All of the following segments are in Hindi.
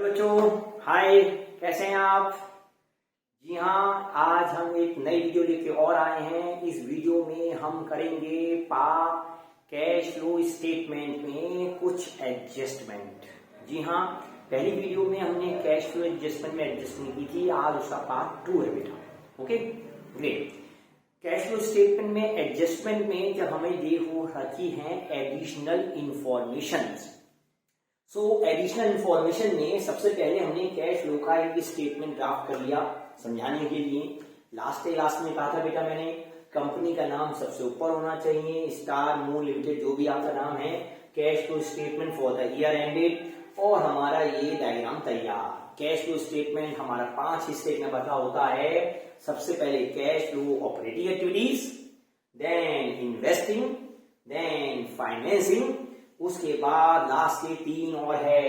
हेलो बच्चों, हाय। कैसे हैं आप? जी हाँ, आज हम एक नई वीडियो लेके और आए हैं। इस वीडियो में हम करेंगे कैश फ्लो स्टेटमेंट में कुछ एडजस्टमेंट। जी हाँ, पहली वीडियो में हमने कैश फ्लो एडजस्टमेंट में एडजस्टमेंट की थी। आज उसका पार्ट 2 है बेटा। Okay, great. Cash flow statement में एडजस्टमेंट में जब हमें देखो रखी है एडिशनल इंफॉर्मेशन। एडिशनल इंफॉर्मेशन में सबसे पहले हमने कैश फ्लो का एक स्टेटमेंट ड्राफ्ट कर लिया समझाने के लिए। लास्ट क्लास में कहा था बेटा मैंने, कंपनी का नाम सबसे ऊपर होना चाहिए, स्टार मून लिमिटेड जो भी आपका नाम है, cash flow statement for the year ended, और हमारा ये डायग्राम तैयार। कैश फ्लो स्टेटमेंट हमारा 5 हिस्से में बता होता है। सबसे पहले cash flow operating activities, then investing, then financing, उसके बाद लास्ट के 3 और है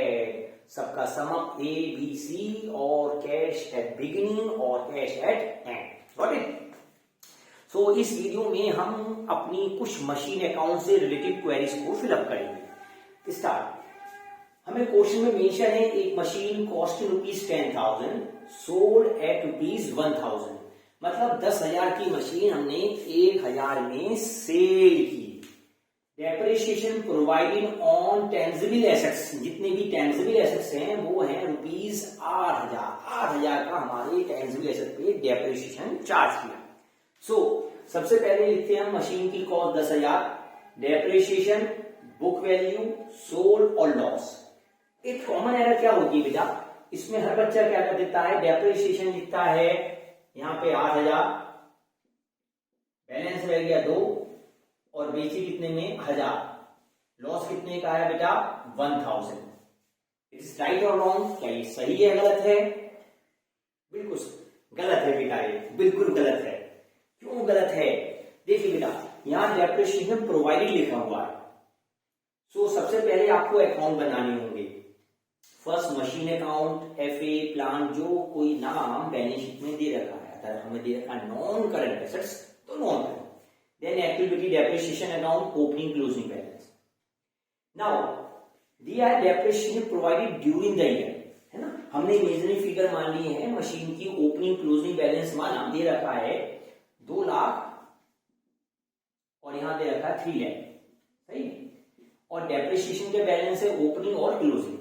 सबका समअप A, B, C, और कैश एट बिगिनिंग और cash at end. Got it? So इस वीडियो में हम अपनी कुछ मशीन अकाउंट से रिलेटेड क्वेरीज को फिलअप करेंगे। स्टार्ट। हमें क्वेश्चन में मेंशन है एक मशीन कॉस्ट ₹10,000 सोल्ड एट ₹1,000, मतलब 10,000 की मशीन हमने 1,000 में सेल की। Depreciation provided on tangible assets, जितने भी टेंजिबल एसेट्स हैं वो हैं ₹8,000। 8,000 का हमारे टेंजिबल एसेट पे डेप्रिसिएशन चार्ज किया। सबसे पहले लिखते हैं हम मशीन की cost 10,000, depreciation, book value, sold और लॉस। एक कॉमन एरर क्या होती है बेटा, इसमें हर बच्चा क्या कर देता है, डेप्रिसिएशन लिखता है यहाँ पे 8,000, बैलेंस रह गया 2, और बेची कितने में 1,000, लॉस कितने का है बेटा 1,000। इट्स राइट और रॉन्ग? क्या ये सही है गलत है? बिल्कुल गलत है बेटा, ये बिल्कुल गलत है। क्यों गलत है? देखिए बेटा, यहां डेप्रिसिएशन प्रोवाइडेड लिखा हुआ है। सबसे पहले आपको अकाउंट बनाने होंगे। First machine account, FA, plan, जो कोई नाम बैलेंस शीट में दे रखा है। अगर हमें दे रखा नॉन करंट एसेट्स तो non current, then activity depreciation account, opening closing balance. Now दिया है depreciation provided during the year, है ना। हमने इमेजिनरी फिगर मान ली है, मशीन की ओपनिंग क्लोजिंग बैलेंस माना दे रखा है 2 लाख, और यहां दे रखा है 3 लाख, सही। और डेप्रिसिएशन के बैलेंस है ओपनिंग और क्लोजिंग।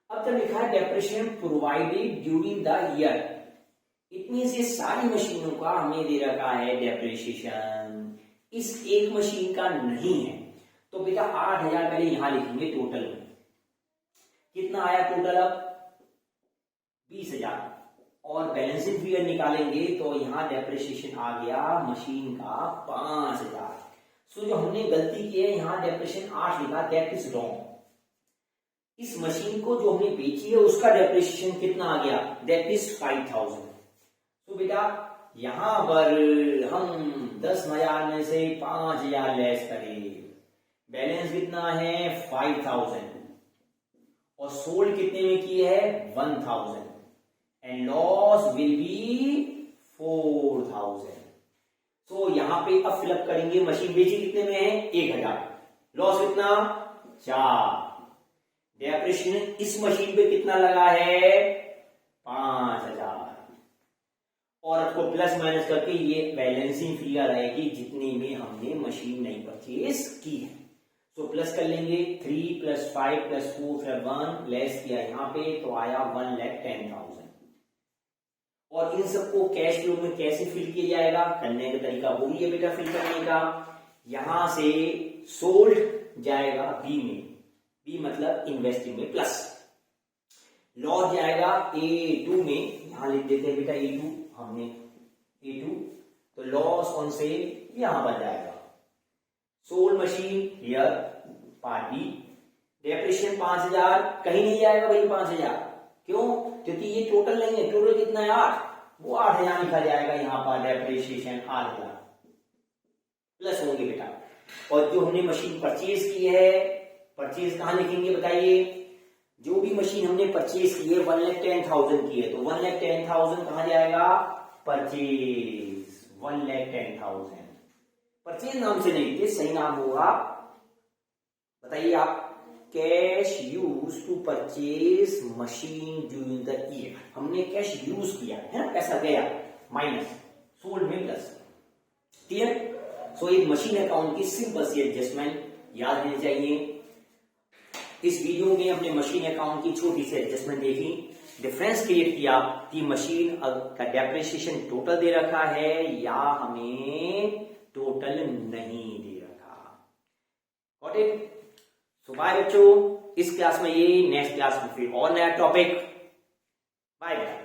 अब जब लिखा है depreciation provided during the year, it means ये सारी मशीनों का हमें दे रखा है डेप्रिसिएशन, इस एक मशीन का नहीं है। तो बेटा 8,000 पहले यहां लिखेंगे टोटल में। कितना आया टोटल? अब 20,000, और बैलेंसिंग फिगर निकालेंगे तो यहां डेप्रिसिएशन आ गया मशीन का 5,000। जो हमने गलती की है, यहां डेप्रिसिएशन 8 लिखा, दैट इज रॉन्ग। इस मशीन को जो हमने बेची है उसका डेप्रिसिएशन कितना आ गया, दैट इज 5,000। तो बेटा यहां पर हम 10,000 में से 5,000 लेस करें, बैलेंस कितना है 5,000, और सोल्ड कितने में की है 1,000, एंड लॉस विल बी 4,000। यहां पे अब फिलअप करेंगे, मशीन बेची कितने में है 1,000, लॉस कितना 4, डेप्रिसिएशन इस मशीन पे कितना लगा है 5,000, और आपको प्लस माइनस करके ये बैलेंसिंग फिगर आएगी जितनी में हमने मशीन नहीं परचेज की है। प्लस कर लेंगे 3 + 5 + 4 + 1, लेस किया यहां पे तो आया 1,10,000। और इन सबको कैश फ्लो में कैसे फिल किया जाएगा, करने का तरीका वही है बेटा फिल करने का। यहां से सोल्ड जाएगा बी में, बी मतलब इन्वेस्टिंग में, प्लस लॉस जाएगा A2 में, यहां लिख देते हैं बेटा A2, हमने A2, तो लॉस ऑन सेल यहां बन जाएगा। Sold machine here part B, depreciation 5,000 कहीं नहीं जाएगा भाई 5,000, क्यों? क्योंकि ये टोटल नहीं है, टोटल कितना है 8, वो 8,000 लिखा जाएगा यहां पर, डेप्रिसिएशन 8,000 प्लस होंगे बेटा। और जो हमने मशीन परचेज की है, परचेज कहां लिखेंगे बताइए? जो भी मशीन हमने परचेज की है 1,10,000 की है, तो 1,10,000 कहां जाएगा, परचेज 1,10,000। परचेज नाम से नहीं लिखते, सही नाम होगा, बताइए आप cash use to purchase machine during the year. हमने कैश यूज किया है ना, पैसा गया माइनस, सोल्ड में प्लस। क्लियर? सो एक मशीन अकाउंट की सिंपल सी एडजस्टमेंट याद रहनी चाहिए। इस वीडियो में हमने मशीन अकाउंट की छोटी सी एडजस्टमेंट देखी, डिफरेंस क्रिएट किया कि मशीन का डेप्रिसिएशन टोटल दे रखा है या हमें टोटल नहीं दे रखा। Got it? सो बाय बच्चों, इस क्लास में ये, नेक्स्ट क्लास में फिर और नया टॉपिक। Bye bye.